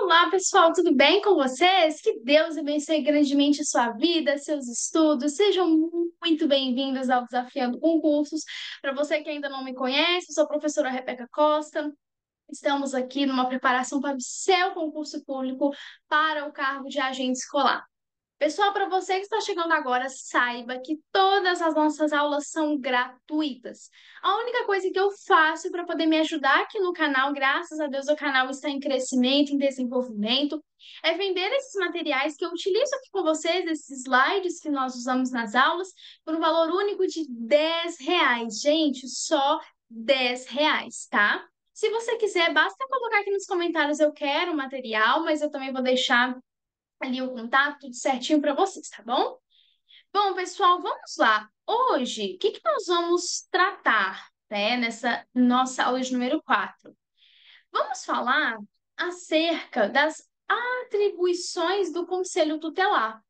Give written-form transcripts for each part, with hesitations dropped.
Olá, pessoal, tudo bem com vocês? Que Deus abençoe grandemente a sua vida, seus estudos. Sejam muito bem-vindos ao Desafiando Concursos. Para você que ainda não me conhece, eu sou a professora Rebeca Costa. Estamos aqui numa preparação para o seu concurso público para o cargo de agente escolar. Pessoal, para você que está chegando agora, saiba que todas as nossas aulas são gratuitas. A única coisa que eu faço para poder me ajudar aqui no canal, graças a Deus o canal está em crescimento, em desenvolvimento, é vender esses materiais que eu utilizo aqui com vocês, esses slides que nós usamos nas aulas, por um valor único de R$ 10. Gente, só R$ 10, tá? Se você quiser, basta colocar aqui nos comentários eu quero o material, mas eu também vou deixar ali o contato, tudo certinho para vocês, tá bom? Bom, pessoal, vamos lá. Hoje, o que que nós vamos tratar, né, nessa nossa aula de número 4? Vamos falar acerca das atribuições do Conselho Tutelar.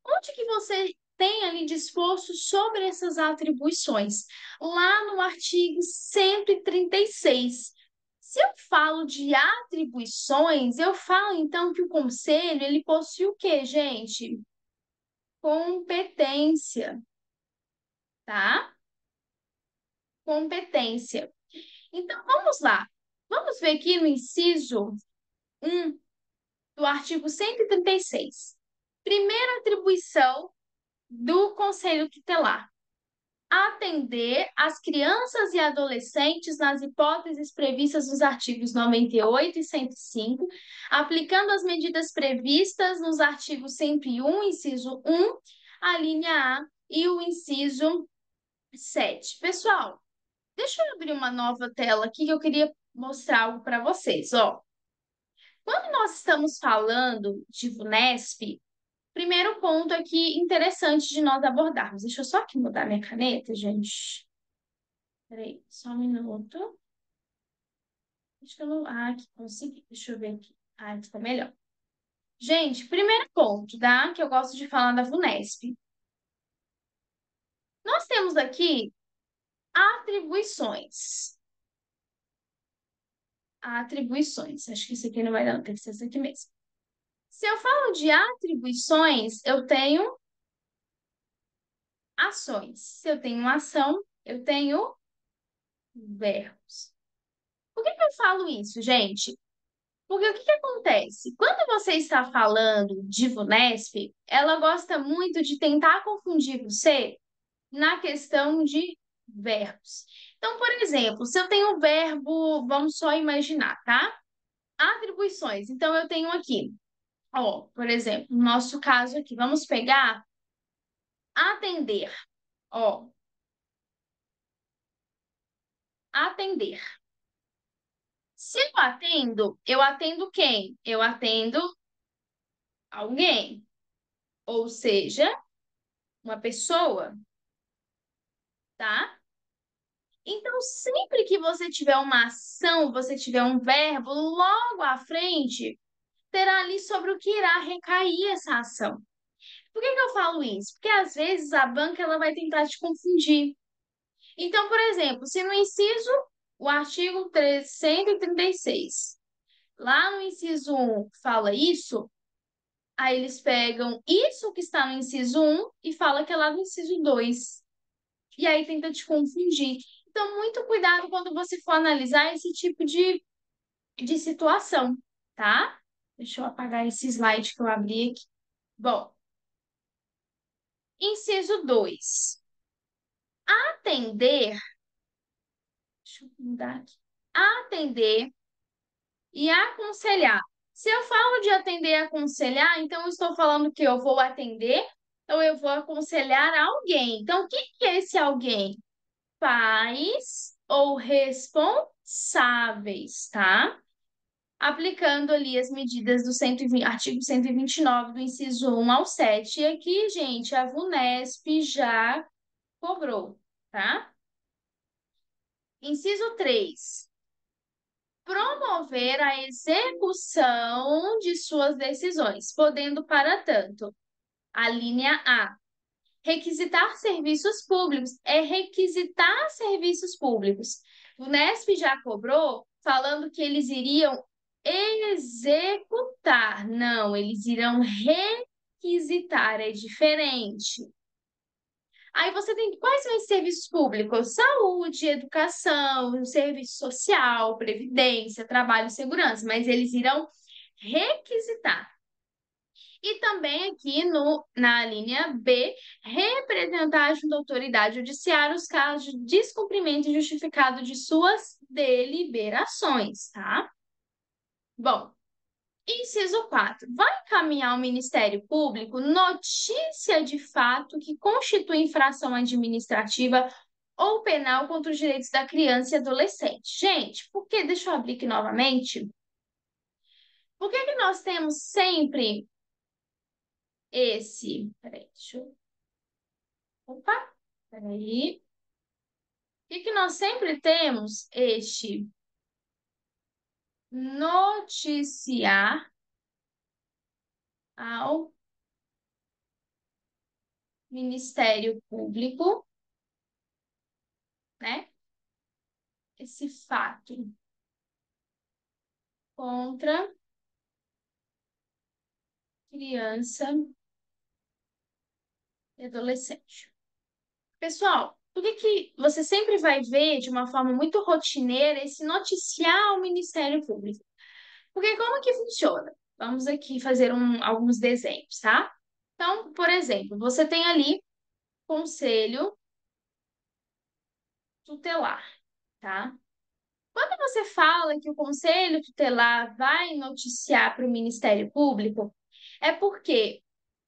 Onde que você tem ali disposto sobre essas atribuições? Lá no artigo 136. Se eu falo de atribuições, eu falo então que o conselho ele possui o quê, gente? Competência, tá? Competência. Então vamos lá. Vamos ver aqui no inciso 1 do artigo 136. Primeira atribuição do Conselho Tutelar: atender as crianças e adolescentes nas hipóteses previstas nos artigos 98 e 105, aplicando as medidas previstas nos artigos 101, inciso 1, a linha A e o inciso 7. Pessoal, deixa eu abrir uma nova tela aqui que eu queria mostrar algo para vocês, ó. Quando nós estamos falando de VUNESP, primeiro ponto aqui interessante de nós abordarmos. Deixa eu só aqui mudar minha caneta, gente. Peraí, só um minuto. Acho que eu não. Ah, aqui consegui. Deixa eu ver aqui. Ah, aqui tá melhor. Gente, primeiro ponto, tá? Que eu gosto de falar da VUNESP. Nós temos aqui atribuições. Atribuições. Acho que isso aqui não vai dar, tem que ser isso aqui mesmo. Se eu falo de atribuições, eu tenho ações. Se eu tenho uma ação, eu tenho verbos. Por que que eu falo isso, gente? Porque o que que acontece? Quando você está falando de VUNESP, ela gosta muito de tentar confundir você na questão de verbos. Então, por exemplo, se eu tenho o verbo, vamos só imaginar, tá? Atribuições. Então, eu tenho aqui, ó, por exemplo, no nosso caso aqui, vamos pegar atender, ó, atender. Se eu atendo quem? Eu atendo alguém, ou seja, uma pessoa, tá? Então, sempre que você tiver uma ação, você tiver um verbo, logo à frente, terá ali sobre o que irá recair essa ação. Por que que eu falo isso? Porque às vezes a banca ela vai tentar te confundir. Então, por exemplo, se no inciso, o artigo 136, lá no inciso 1 fala isso, aí eles pegam isso que está no inciso 1 e fala que é lá no inciso 2. E aí tenta te confundir. Então, muito cuidado quando você for analisar esse tipo de situação, tá? Deixa eu apagar esse slide que eu abri aqui. Bom, inciso 2. Atender, deixa eu mudar aqui. Atender e aconselhar. Se eu falo de atender e aconselhar, então eu estou falando que eu vou atender ou eu vou aconselhar alguém. Então, o que que é esse alguém? Pais ou responsáveis, tá? Aplicando ali as medidas do 120, artigo 129 do inciso 1 ao 7. E aqui, gente, a VUNESP já cobrou, tá? Inciso 3. Promover a execução de suas decisões, podendo, para tanto, a linha A, requisitar serviços públicos, é requisitar serviços públicos. O Nesp já cobrou, falando que eles iriam executar. Não, eles irão requisitar, é diferente. Aí você tem quais são os serviços públicos? Saúde, educação, serviço social, previdência, trabalho e segurança, mas eles irão requisitar. E também aqui na linha B, representar junto à autoridade judiciária os casos de descumprimento injustificado de suas deliberações, tá? Bom, inciso 4. Vai encaminhar ao Ministério Público notícia de fato que constitui infração administrativa ou penal contra os direitos da criança e adolescente. Gente, por que? Deixa eu abrir aqui novamente. Por que que nós temos sempre esse... Peraí, deixa eu... Opa, peraí. Por que que nós sempre temos este noticiar ao Ministério Público, né? Esse fato contra criança e adolescente. Pessoal, por que que você sempre vai ver de uma forma muito rotineira esse noticiar ao Ministério Público? Porque como que funciona? Vamos aqui fazer alguns desenhos, tá? Então, por exemplo, você tem ali conselho tutelar, tá? Quando você fala que o conselho tutelar vai noticiar para o Ministério Público, é porque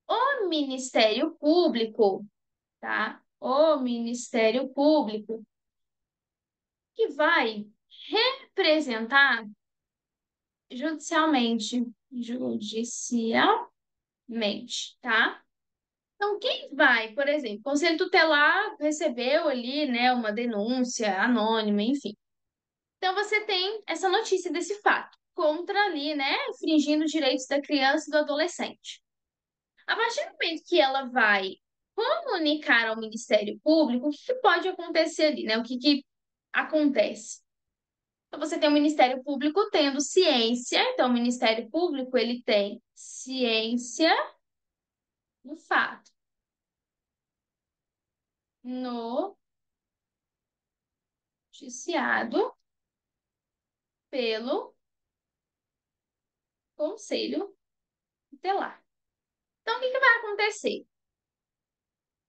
o Ministério Público, tá? O Ministério Público que vai representar judicialmente, tá? Então, quem vai, por exemplo, o Conselho Tutelar recebeu ali, né, uma denúncia anônima, enfim. Então, você tem essa notícia desse fato contra ali, né, infringindo os direitos da criança e do adolescente. A partir do momento que ela vai comunicar ao Ministério Público, o que que pode acontecer ali, né? O que que acontece? Então, você tem o Ministério Público tendo ciência, então o Ministério Público ele tem ciência do fato noticiado pelo Conselho Tutelar. Então, o que que vai acontecer?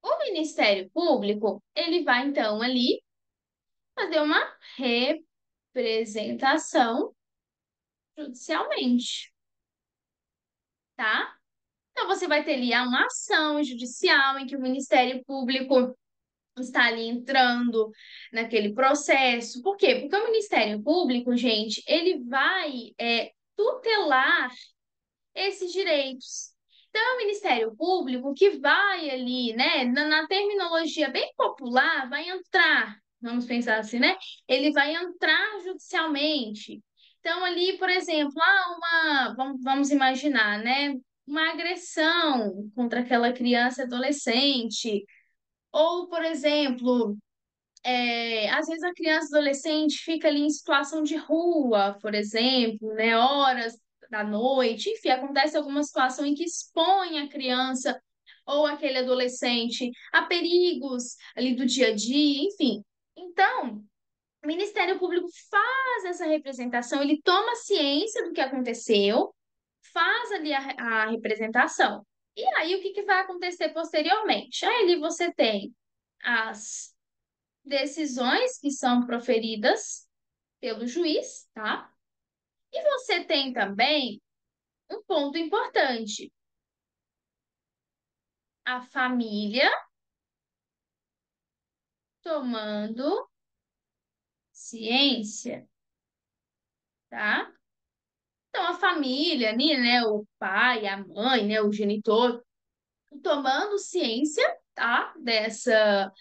O Ministério Público, ele vai então ali fazer uma representação judicialmente, tá? Então, você vai ter ali uma ação judicial em que o Ministério Público está ali entrando naquele processo. Por quê? Porque o Ministério Público, gente, ele vai tutelar esses direitos. Então, é o Ministério Público que vai ali, né, na terminologia bem popular, vai entrar, vamos pensar assim, né? Ele vai entrar judicialmente. Então, ali, por exemplo, vamos imaginar, né, uma agressão contra aquela criança e adolescente, ou, por exemplo, às vezes a criança e adolescente fica ali em situação de rua, por exemplo, né, horas da noite, enfim, acontece alguma situação em que expõe a criança ou aquele adolescente a perigos ali do dia a dia, enfim. Então, o Ministério Público faz essa representação, ele toma ciência do que aconteceu, faz ali a representação. E aí, o que que vai acontecer posteriormente? Aí ali você tem as decisões que são proferidas pelo juiz, tá? E você tem também um ponto importante: a família tomando ciência, tá? Então, a família ali, né, o pai, a mãe, né, o genitor, tomando ciência, tá? Dessa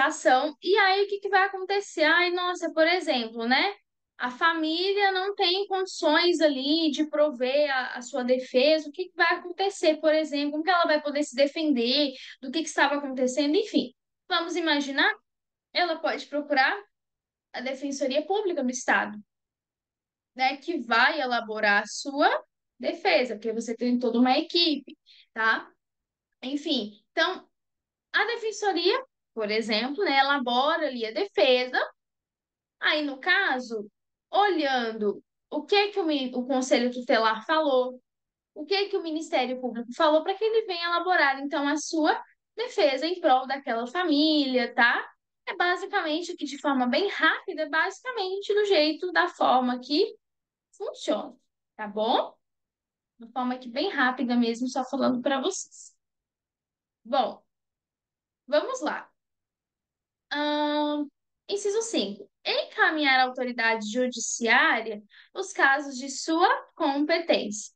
ação. E aí, o que que vai acontecer? Ai, nossa, por exemplo, né? A família não tem condições ali de prover a sua defesa. O que que vai acontecer, por exemplo? Como que ela vai poder se defender do que estava acontecendo? Enfim, vamos imaginar, ela pode procurar a Defensoria Pública do Estado. né, que vai elaborar a sua defesa, porque você tem toda uma equipe, tá? Enfim, então, a defensoria, por exemplo, né, elabora ali a defesa. Aí, no caso, olhando o que que o Conselho Tutelar falou, o que que o Ministério Público falou, para que ele venha elaborar, então, a sua defesa em prol daquela família, tá? É basicamente que de forma bem rápida, basicamente do jeito, da forma que funciona, tá bom? De forma que bem rápida mesmo, só falando para vocês. Bom, vamos lá. Inciso 5. Encaminhar à autoridade judiciária os casos de sua competência.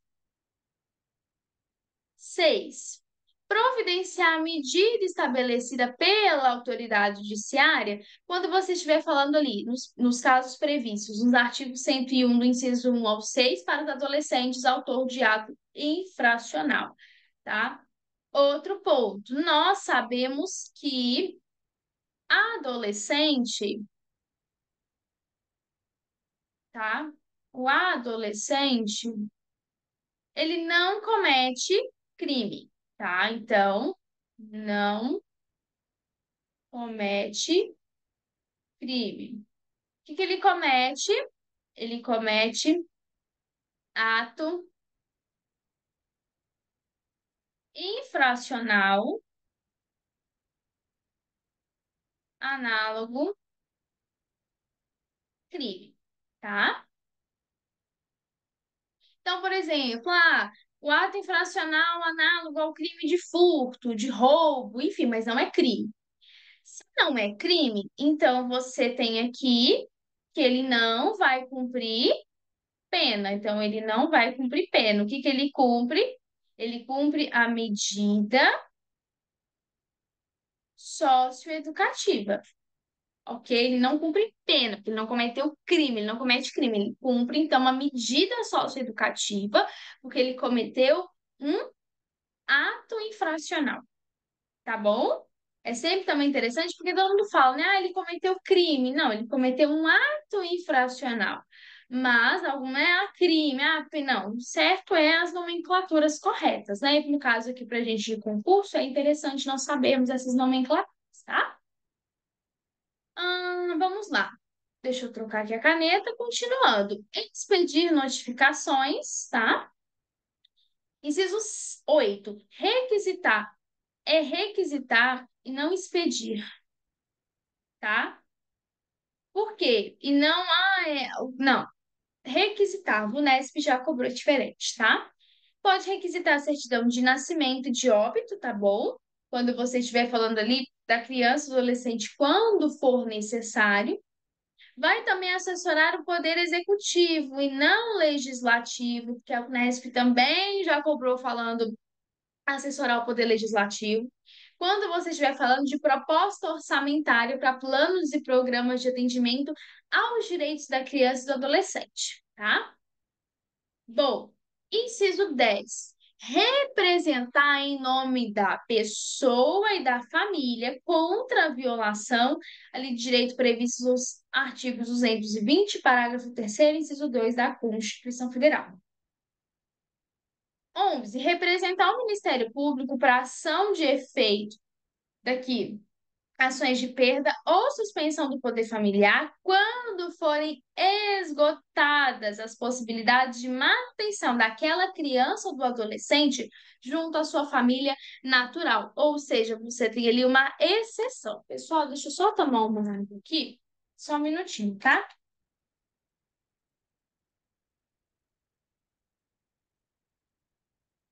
6. Providenciar a medida estabelecida pela autoridade judiciária quando você estiver falando ali, nos casos previstos, nos artigos 101 do inciso 1 ao 6, para os adolescentes autor de ato infracional, tá? Outro ponto, nós sabemos que adolescente, tá? O adolescente, ele não comete crime, tá? Então, não comete crime. O que que ele comete? Ele comete ato infracional análogo crime, tá? Então, por exemplo, o ato infracional análogo ao crime de furto, de roubo, enfim, mas não é crime. Se não é crime, então você tem aqui que ele não vai cumprir pena. Então, ele não vai cumprir pena. O que que ele cumpre? Ele cumpre a medida socioeducativa, ok? Ele não cumpre pena, porque ele não cometeu crime, ele não comete crime. Ele cumpre, então, a medida socioeducativa, porque ele cometeu um ato infracional, tá bom? É sempre também interessante porque todo mundo fala, né? Ah, ele cometeu crime. Não, ele cometeu um ato infracional. Mas algum é crime, não. Certo é as nomenclaturas corretas, né? E no caso aqui para a gente de concurso, é interessante nós sabermos essas nomenclaturas, tá? Vamos lá. Deixa eu trocar aqui a caneta, continuando. Expedir notificações, tá? Inciso 8. Requisitar. É requisitar e não expedir, tá? Por quê? E não, não. Requisitar, o Unesp já cobrou diferente, tá? Pode requisitar a certidão de nascimento e de óbito, tá bom? Quando você estiver falando ali da criança, adolescente, quando for necessário. Vai também assessorar o poder executivo e não legislativo, porque a Unesp também já cobrou falando assessorar o poder legislativo. Quando você estiver falando de proposta orçamentária para planos e programas de atendimento aos direitos da criança e do adolescente, tá? Bom, inciso 10. Representar em nome da pessoa e da família contra a violação ali, de direito previsto nos artigos 220, parágrafo 3º, inciso 2 da Constituição Federal. 11. Representar o Ministério Público para ação de efeito daqui ações de perda ou suspensão do poder familiar quando forem esgotadas as possibilidades de manutenção daquela criança ou do adolescente junto à sua família natural. Ou seja, você tem ali uma exceção. Pessoal, deixa eu só tomar um momento aqui, só um minutinho, tá?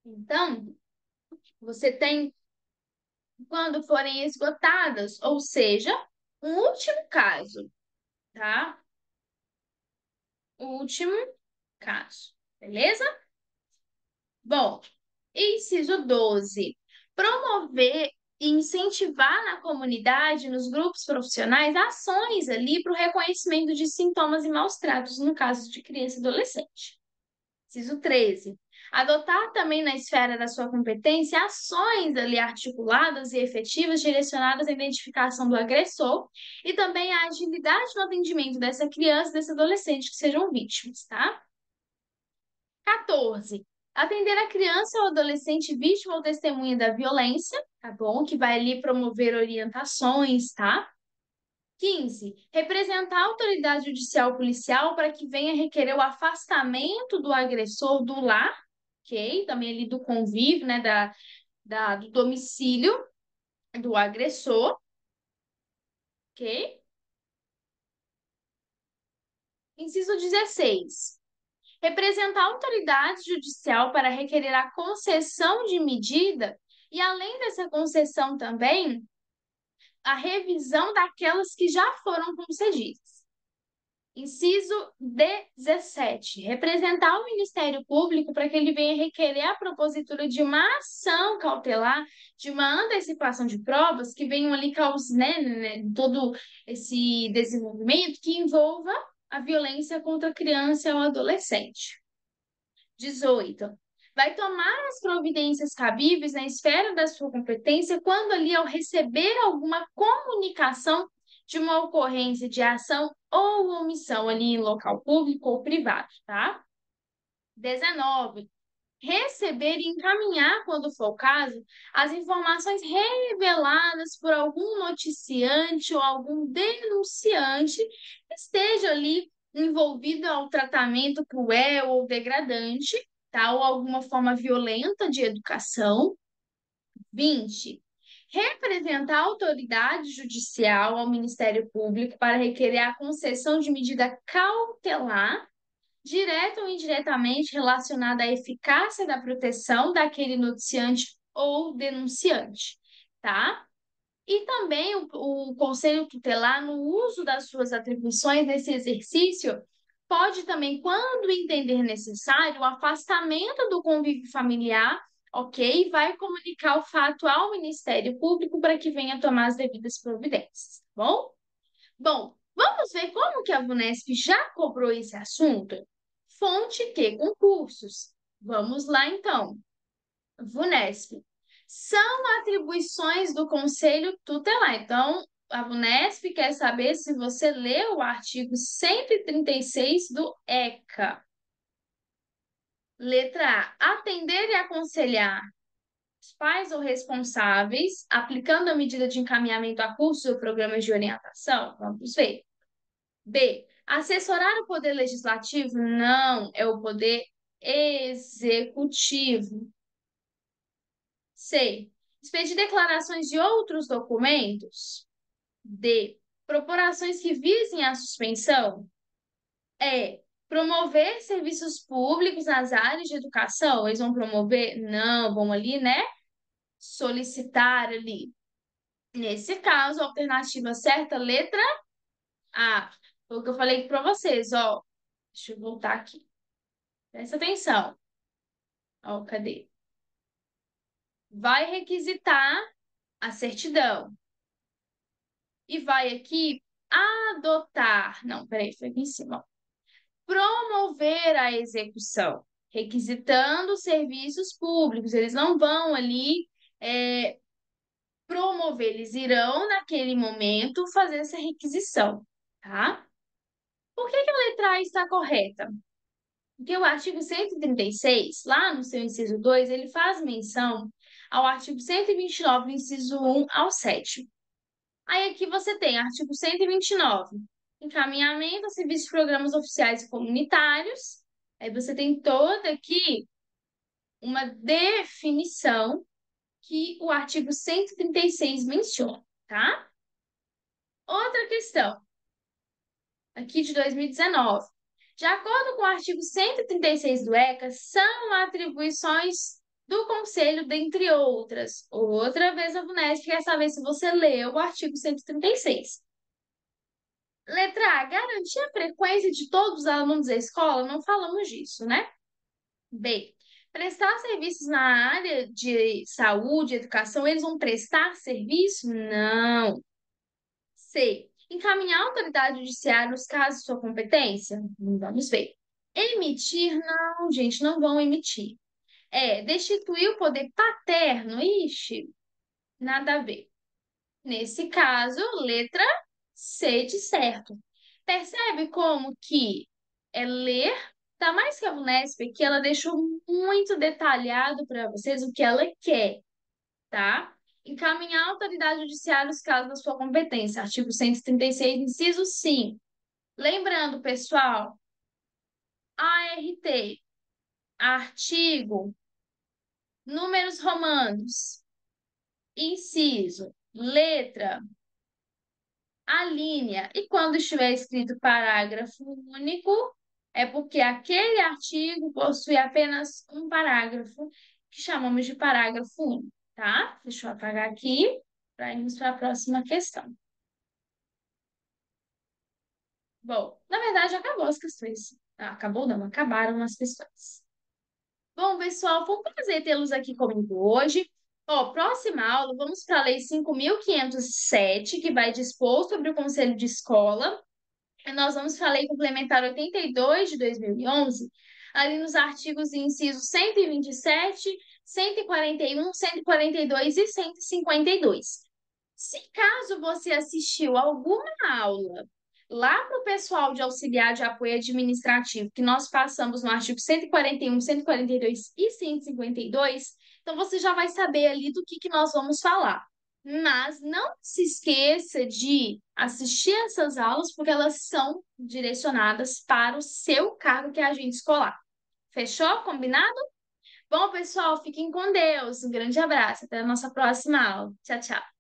Então, você tem quando forem esgotadas, ou seja, um último caso, tá? O último caso, beleza? Bom, inciso 12. Promover e incentivar na comunidade, nos grupos profissionais, ações ali para o reconhecimento de sintomas e maus tratos no caso de criança e adolescente. Inciso 13. Adotar também na esfera da sua competência ações ali articuladas e efetivas direcionadas à identificação do agressor e também à agilidade no atendimento dessa criança e desse adolescente que sejam vítimas, tá? 14. Atender a criança ou adolescente vítima ou testemunha da violência, tá bom? Que vai ali promover orientações, tá? 15. Representar a autoridade judicial ou policial para que venha requerer o afastamento do agressor do lar, ok? Também ali do convívio, né? Do domicílio do agressor, ok? Inciso 16. Representar a autoridade judicial para requerer a concessão de medida e, além dessa concessão também, a revisão daquelas que já foram concedidas. Inciso 17. Representar o Ministério Público para que ele venha requerer a propositura de uma ação cautelar, de uma antecipação de provas que venham ali causar, todo esse desenvolvimento que envolva a violência contra a criança ou adolescente. 18. Vai tomar as providências cabíveis na esfera da sua competência quando ali ao receber alguma comunicação de uma ocorrência de ação ou omissão ali em local público ou privado, tá? 19. Receber e encaminhar, quando for o caso, as informações reveladas por algum noticiante ou algum denunciante que esteja ali envolvido ao tratamento cruel ou degradante, tá? Ou alguma forma violenta de educação. 20. Representar a autoridade judicial ao Ministério Público para requerer a concessão de medida cautelar direta ou indiretamente relacionada à eficácia da proteção daquele noticiante ou denunciante, tá? E também o Conselho Tutelar, no uso das suas atribuições nesse exercício, pode também, quando entender necessário, o afastamento do convívio familiar, ok? Vai comunicar o fato ao Ministério Público para que venha tomar as devidas providências, tá bom? Bom, vamos ver como que a VUNESP já cobrou esse assunto? Fonte Q Concursos. Vamos lá, então. VUNESP. São atribuições do Conselho Tutelar. Então, a VUNESP quer saber se você leu o artigo 136 do ECA. Letra A. Atender e aconselhar os pais ou responsáveis, aplicando a medida de encaminhamento a cursos ou programas de orientação. Vamos ver. B. Assessorar o Poder Legislativo? Não, é o Poder Executivo. C. Expedir declarações de outros documentos? D. Propor ações que visem a suspensão? E. Promover serviços públicos nas áreas de educação? Eles vão promover? Não, vão ali, né? Solicitar ali. Nesse caso, a alternativa certa, letra A. Foi o que eu falei para vocês, ó. Deixa eu voltar aqui. Presta atenção. Ó, cadê? Vai requisitar a certidão. E vai aqui adotar. Não, peraí, foi aqui em cima. Ó. Promover a execução, requisitando serviços públicos. Eles não vão ali promover, eles irão, naquele momento, fazer essa requisição, tá? Por que que a letra A está correta? Porque o artigo 136, lá no seu inciso 2, ele faz menção ao artigo 129, inciso 1 ao 7. Aí aqui você tem artigo 129, encaminhamento a serviços de programas oficiais e comunitários. Aí você tem toda aqui uma definição que o artigo 136 menciona, tá? Outra questão, aqui de 2019. De acordo com o artigo 136 do ECA, são atribuições do Conselho, dentre outras. Outra vez a VUNESP quer saber se você leu o artigo 136. Letra A, garantir a frequência de todos os alunos da escola? Não falamos disso, né? B, prestar serviços na área de saúde, educação, eles vão prestar serviço? Não. C, encaminhar a autoridade judiciária nos casos de sua competência? Vamos ver. Emitir? Não, gente, não vão emitir. Destituir o poder paterno? Ixi, nada a ver. Nesse caso, letra C de certo. Percebe como que é ler Tá mais que a Unesp que ela deixou muito detalhado para vocês o que ela quer, tá? Encaminhar à autoridade judiciária os casos da sua competência. Artigo 136, inciso 5. Lembrando, pessoal, ART, artigo, números romanos, inciso, letra, alínea, e quando estiver escrito parágrafo único, é porque aquele artigo possui apenas um parágrafo, que chamamos de parágrafo único, tá? Deixa eu apagar aqui para irmos para a próxima questão. Bom, na verdade, acabou as questões. Ah, acabou não, acabaram as questões. Bom, pessoal, foi um prazer tê-los aqui comigo hoje. Ó, próxima aula, vamos para a Lei 5.507, que vai dispor sobre o Conselho de Escola. E nós vamos para a Lei Complementar 82 de 2011, ali nos artigos e incisos 127, 141, 142 e 152. Se caso você assistiu alguma aula lá para o pessoal de auxiliar de apoio administrativo, que nós passamos no artigo 141, 142 e 152, então você já vai saber ali do que nós vamos falar. Mas não se esqueça de assistir essas aulas, porque elas são direcionadas para o seu cargo, que é agente escolar. Fechou? Combinado? Bom, pessoal, fiquem com Deus. Um grande abraço. Até a nossa próxima aula. Tchau, tchau.